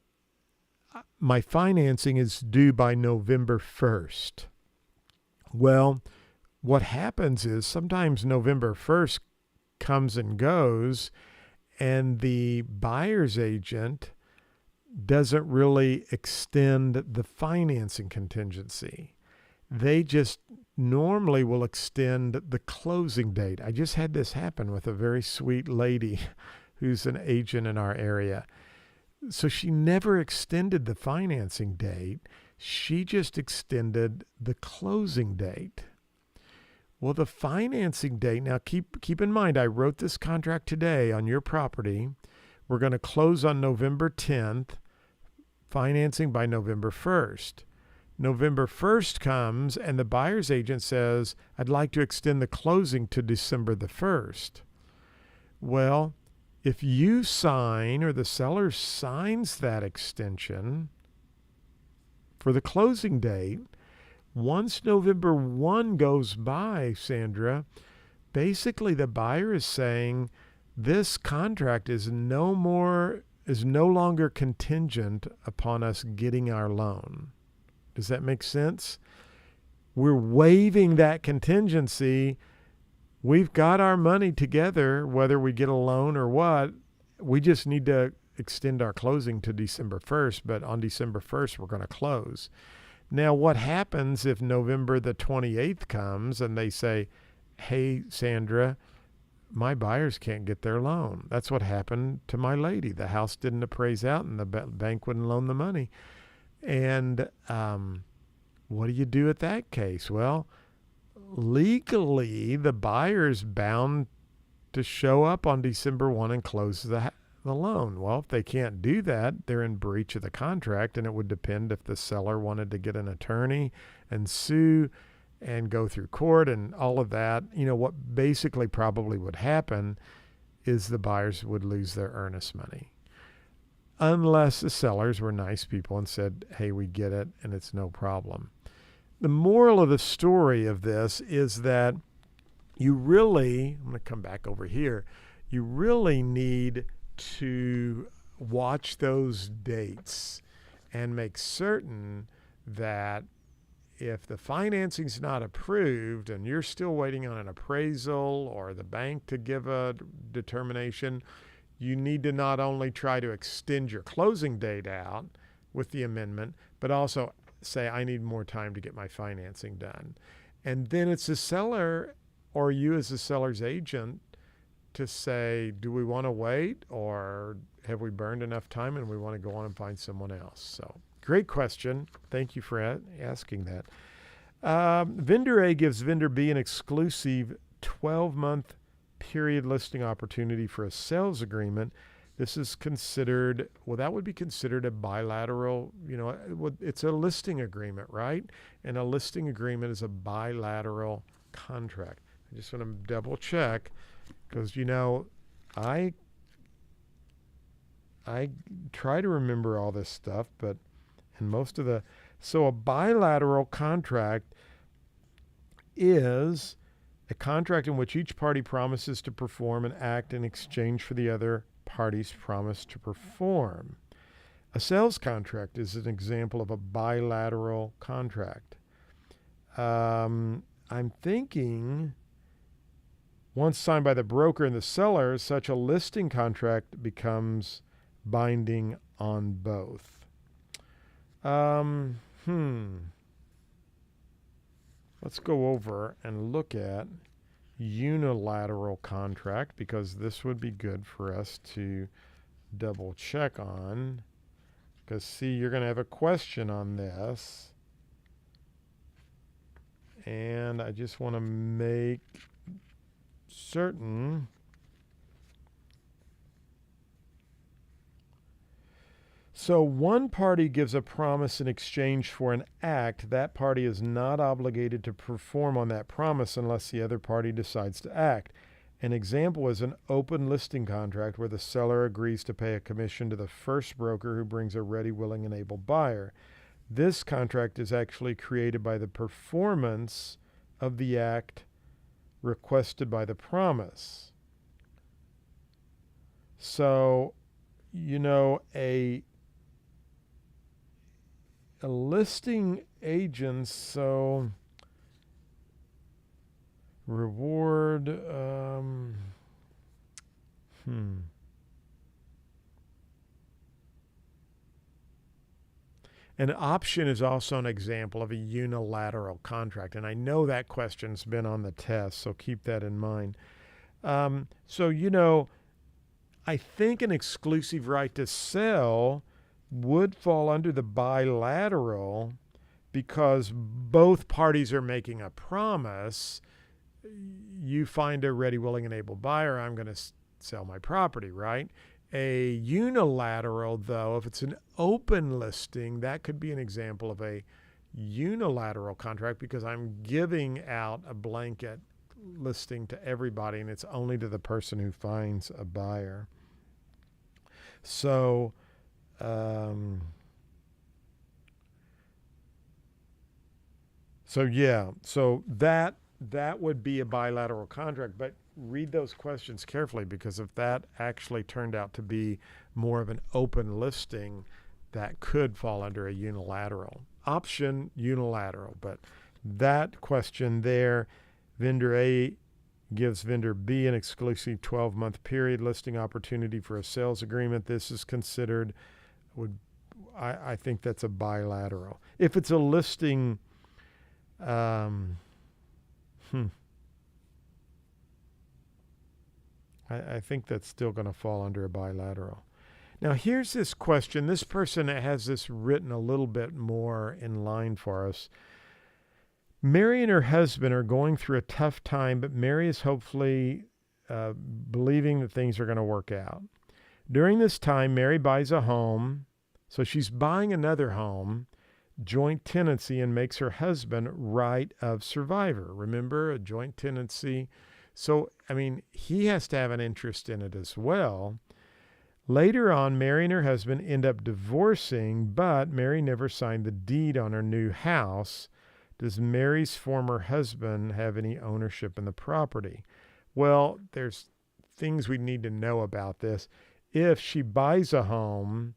my financing is due by November 1st. Well, what happens is sometimes November 1st comes and goes, and the buyer's agent doesn't really extend the financing contingency. They just normally will extend the closing date. I just had this happen with a very sweet lady who's an agent in our area. So she never extended the financing date. She just extended the closing date. Well, the financing date, now keep in mind, I wrote this contract today on your property. We're going to close on November 10th, financing by November 1st. November 1st comes and the buyer's agent says, I'd like to extend the closing to December the 1st. Well, if you sign or the seller signs that extension for the closing date, once November 1 goes by, Sandra, basically the buyer is saying this contract is no longer contingent upon us getting our loan. Does that make sense? We're waiving that contingency. We've got our money together, whether we get a loan or what. We just need to extend our closing to December 1st, but on December 1st, we're going to close. Now, what happens if November the 28th comes and they say, hey, Sandra, my buyers can't get their loan? That's what happened to my lady. The house didn't appraise out and the bank wouldn't loan the money. And what do you do at that case? Well, legally, the buyer is bound to show up on December 1 and close the loan. Well, if they can't do that, they're in breach of the contract, and it would depend if the seller wanted to get an attorney and sue and go through court and all of that. You know, what basically probably would happen is the buyers would lose their earnest money, unless the sellers were nice people and said, hey, we get it and it's no problem. The moral of the story of this is that I'm going to come back over here, you really need to watch those dates and make certain that if the financing's not approved and you're still waiting on an appraisal or the bank to give a determination, you need to not only try to extend your closing date out with the amendment, but also say, I need more time to get my financing done. And then it's the seller or you as the seller's agent to say, do we want to wait, or have we burned enough time and we want to go on and find someone else? So great question. Thank you for asking that. Vendor A gives vendor B an exclusive 12-month period listing opportunity for a sales agreement. This is considered, well, that would be considered a bilateral, it's a listing agreement, right? And a listing agreement is a bilateral contract. I just want to double check because, I try to remember all this stuff, so a bilateral contract is a contract in which each party promises to perform an act in exchange for the other party's promise to perform. A sales contract is an example of a bilateral contract. I'm thinking once signed by the broker and the seller, such a listing contract becomes binding on both. Let's go over and look at unilateral contract because this would be good for us to double check on. Because see, you're going to have a question on this. And I just want to make certain. So one party gives a promise in exchange for an act. That party is not obligated to perform on that promise unless the other party decides to act. An example is an open listing contract where the seller agrees to pay a commission to the first broker who brings a ready, willing, and able buyer. This contract is actually created by the performance of the act requested by the promise. So, a listing agent, so reward, An option is also an example of a unilateral contract, and I know that question's been on the test, so keep that in mind. I think an exclusive right to sell would fall under the bilateral because both parties are making a promise. You find a ready, willing, and able buyer, I'm going to sell my property, right? A unilateral, though, if it's an open listing, that could be an example of a unilateral contract because I'm giving out a blanket listing to everybody and it's only to the person who finds a buyer. So, that would be a bilateral contract, but read those questions carefully because if that actually turned out to be more of an open listing, that could fall under a unilateral. Option, unilateral, but that question there, vendor A gives vendor B an exclusive 12-month period listing opportunity for a sales agreement. This is considered, I think that's a bilateral. If it's a listing, I think that's still going to fall under a bilateral. Now, here's this question. This person has this written a little bit more in line for us. Mary and her husband are going through a tough time, but Mary is hopefully believing that things are going to work out. During this time, Mary buys a home. So she's buying another home, joint tenancy, and makes her husband right of survivor. Remember, a joint tenancy. So, he has to have an interest in it as well. Later on, Mary and her husband end up divorcing, but Mary never signed the deed on her new house. Does Mary's former husband have any ownership in the property? Well, there's things we need to know about this. If she buys a home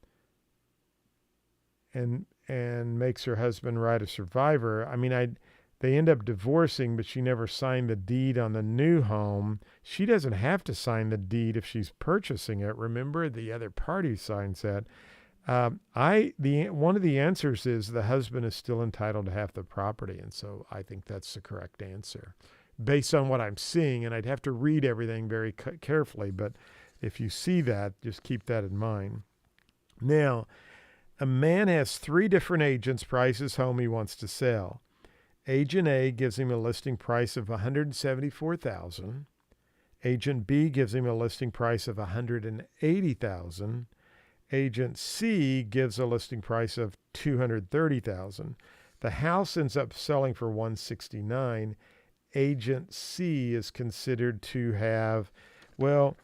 and makes her husband right of survivor, they end up divorcing, but she never signed the deed on the new home. She doesn't have to sign the deed if she's purchasing it. Remember, the other party signs that. One of the answers is the husband is still entitled to half the property, and so I think that's the correct answer. based on what I'm seeing, and I'd have to read everything very carefully. But if you see that, just keep that in mind. Now, a man has 3 different agents price his home he wants to sell. Agent A gives him a listing price of $174,000. Agent B gives him a listing price of $180,000. Agent C gives a listing price of $230,000. The house ends up selling for $169,000. Agent C is considered to have, well,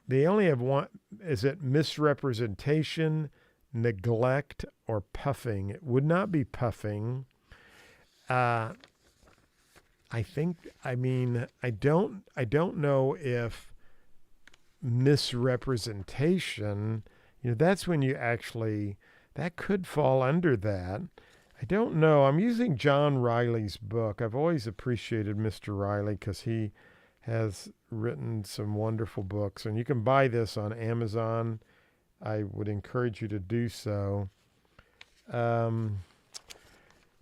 they only have one. Is it misrepresentation, neglect, or puffing? It would not be puffing. I don't know if misrepresentation, that's when you actually, that could fall under that. I don't know. I'm using John Riley's book. I've always appreciated Mr. Riley because he has written some wonderful books, and you can buy this on Amazon. I would encourage you to do so.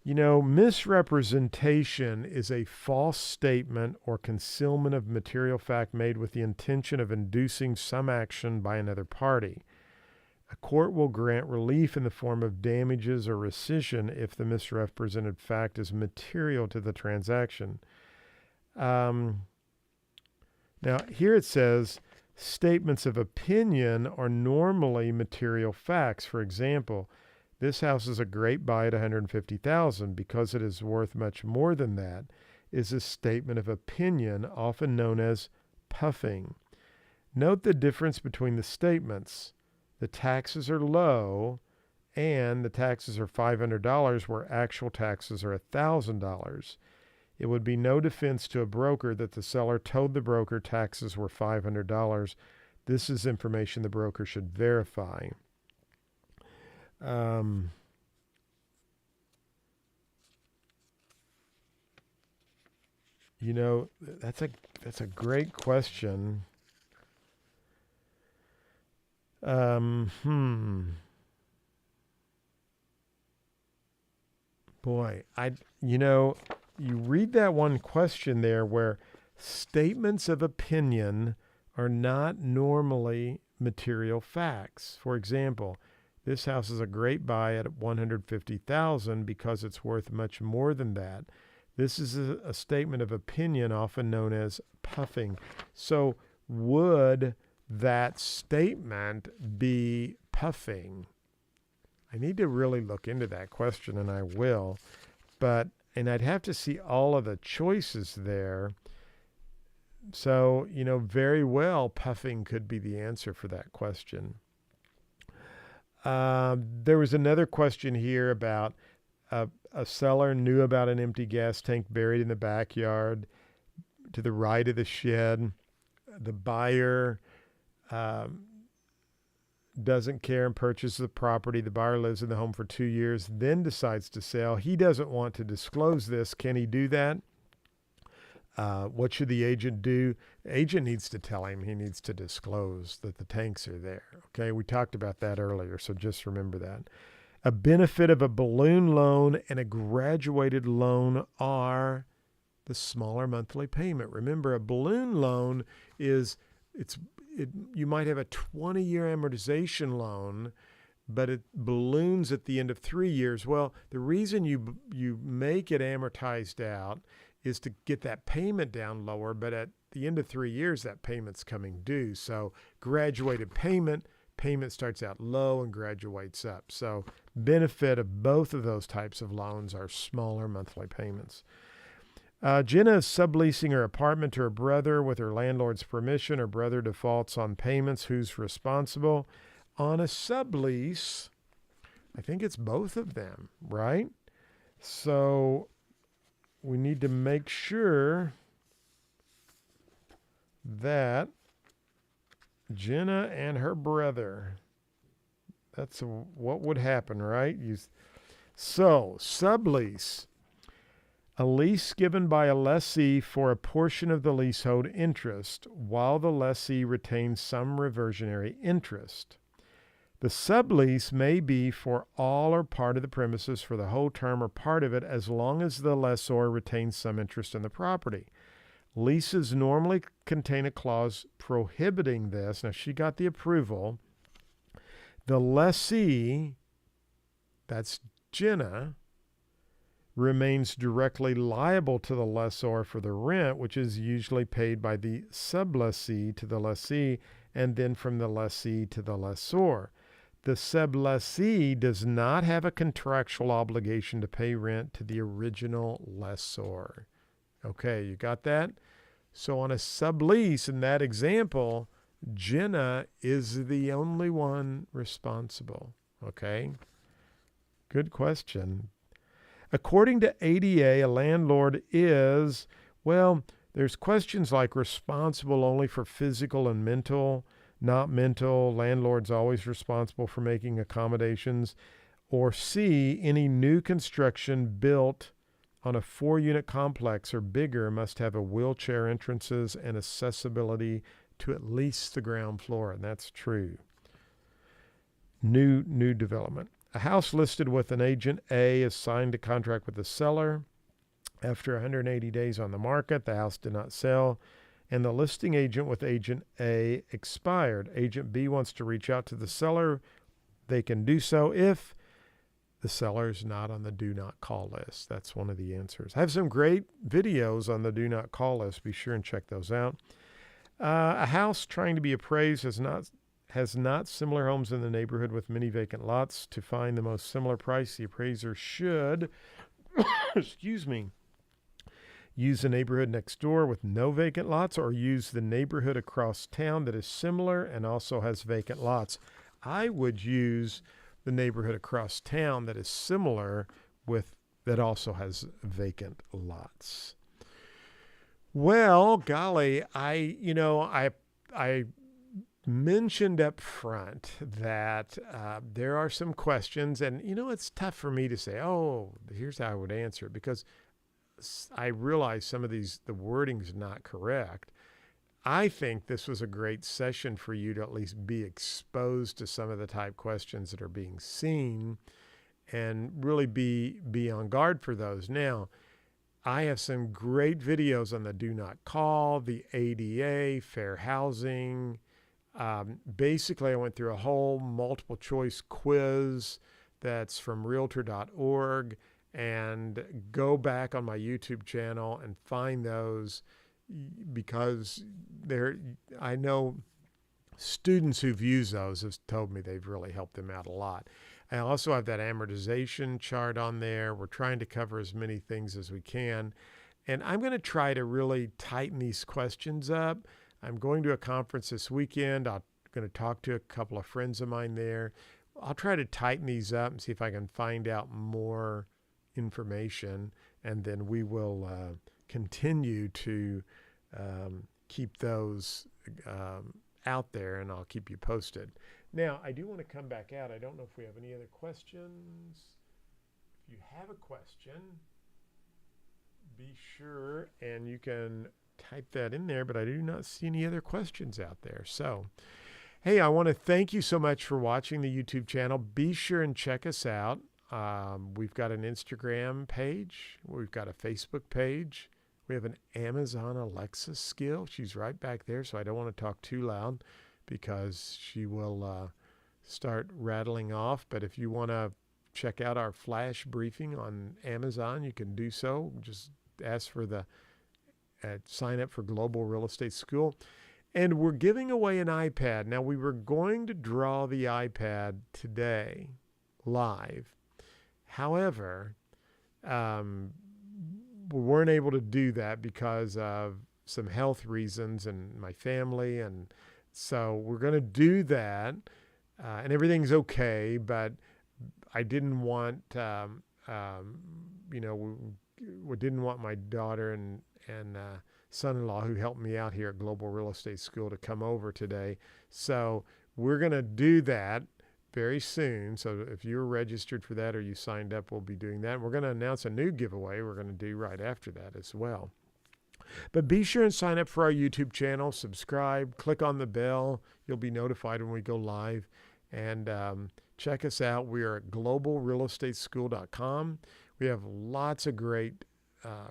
Misrepresentation is a false statement or concealment of material fact made with the intention of inducing some action by another party. A court will grant relief in the form of damages or rescission if the misrepresented fact is material to the transaction. Now, here it says statements of opinion are normally material facts. For example, this house is a great buy at $150,000 because it is worth much more than that is a statement of opinion, often known as puffing. Note the difference between the statements. The taxes are low and the taxes are $500 where actual taxes are $1,000. It would be no defense to a broker that the seller told the broker taxes were $500. This is information the broker should verify. That's a great question. Boy, you read that one question there where statements of opinion are not normally material facts. For example, this house is a great buy at $150,000 because it's worth much more than that. This is a statement of opinion, often known as puffing. So would that statement be puffing? I need to really look into that question, and I will. And I'd have to see all of the choices there. So, very well, puffing could be the answer for that question. There was another question here about a seller knew about an empty gas tank buried in the backyard to the right of the shed. The buyer doesn't care and purchases the property. The buyer lives in the home for 2 years, then decides to sell. He doesn't want to disclose this. Can he do that? What should the agent do? The agent needs to tell him he needs to disclose that the tanks are there. Okay, we talked about that earlier, so just remember that. A benefit of a balloon loan and a graduated loan are the smaller monthly payment. Remember, a balloon loan you might have a 20-year amortization loan, but it balloons at the end of 3 years. Well, the reason you make it amortized out is to get that payment down lower, but at the end of 3 years, that payment's coming due. So graduated payment starts out low and graduates up. So benefit of both of those types of loans are smaller monthly payments. Jenna is subleasing her apartment to her brother with her landlord's permission. Her brother defaults on payments. Who's responsible? On a sublease, I think it's both of them, right? So we need to make sure that Jenna and her brother, that's what would happen, right? So, sublease. A lease given by a lessee for a portion of the leasehold interest while the lessee retains some reversionary interest. The sublease may be for all or part of the premises for the whole term or part of it as long as the lessor retains some interest in the property. Leases normally contain a clause prohibiting this. Now, she got the approval. The lessee, that's Jenna, remains directly liable to the lessor for the rent, which is usually paid by the sublessee to the lessee and then from the lessee to the lessor. The sublessee does not have a contractual obligation to pay rent to the original lessor. Okay, you got that? So on a sublease, in that example, Jenna is the only one responsible. Okay? Good question. According to ADA, a landlord is, well, there's questions like responsible only for physical and mental, not mental. Landlord's always responsible for making accommodations. Or C, any new construction built on a 4-unit complex or bigger must have a wheelchair entrances and accessibility to at least the ground floor. And that's true. New development. A house listed with an agent A is signed a contract with the seller. After 180 days on the market, the house did not sell, and the listing agent with agent A expired. Agent B wants to reach out to the seller. They can do so if the seller is not on the do not call list. That's one of the answers. I have some great videos on the do not call list. Be sure and check those out. A house trying to be appraised has not similar homes in the neighborhood with many vacant lots. To find the most similar price, the appraiser should, excuse me, use the neighborhood next door with no vacant lots or use the neighborhood across town that is similar and also has vacant lots. I would use the neighborhood across town that is similar with that also has vacant lots. Well, golly, I mentioned up front that there are some questions, and it's tough for me to say, oh, here's how I would answer it, because I realize some of the wording is not correct. I think this was a great session for you to at least be exposed to some of the type questions that are being seen and really be on guard for those. Now, I have some great videos on the do not call, the ADA, fair housing. Basically, I went through a whole multiple choice quiz that's from realtor.org, and go back on my YouTube channel and find those, because I know students who've used those have told me they've really helped them out a lot. I also have that amortization chart on there. We're trying to cover as many things as we can. And I'm going to try to really tighten these questions up. I'm going to a conference this weekend. I'm going to talk to a couple of friends of mine there. I'll try to tighten these up and see if I can find out more information. And then we will continue to keep those out there, and I'll keep you posted. Now, I do want to come back out. I don't know if we have any other questions. If you have a question, be sure and you can type that in there, but I do not see any other questions out there. So, hey, I want to thank you so much for watching the YouTube channel. Be sure and check us out. We've got an Instagram page. We've got a Facebook page. We have an Amazon Alexa skill. She's right back there, so I don't want to talk too loud because she will start rattling off. But if you want to check out our flash briefing on Amazon, you can do so. Just ask for the sign up for Global Real Estate School. And we're giving away an iPad. Now, we were going to draw the iPad today live. However, we weren't able to do that because of some health reasons and my family. And so we're going to do that, and everything's okay, but I didn't want, we didn't want my daughter and son-in-law who helped me out here at Global Real Estate School to come over today. So we're going to do that very soon. So if you're registered for that or you signed up, we'll be doing that. We're going to announce a new giveaway we're going to do right after that as well. But be sure and sign up for our YouTube channel, subscribe, click on the bell. You'll be notified when we go live. And check us out. We are at globalrealestateschool.com. We have lots of great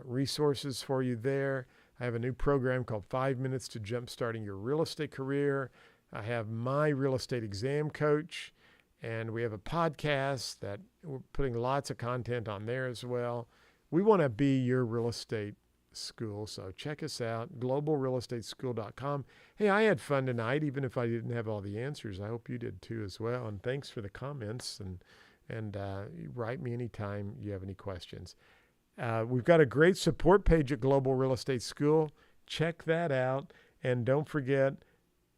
resources for you there. I have a new program called 5 Minutes to Jumpstarting Your Real Estate Career. I have my real estate exam coach, and we have a podcast that we're putting lots of content on there as well. We want to be your real estate school, so check us out, globalrealestateschool.com. Hey, I had fun tonight, even if I didn't have all the answers. I hope you did too as well, and thanks for the comments, and write me anytime you have any questions. We've got a great support page at Global Real Estate School. Check that out. And don't forget,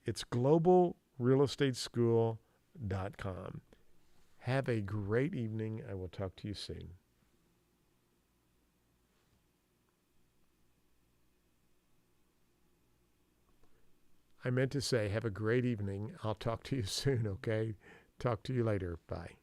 it's globalrealestateschool.com. Have a great evening. I will talk to you soon. I meant to say, have a great evening. I'll talk to you soon, okay? Talk to you later. Bye.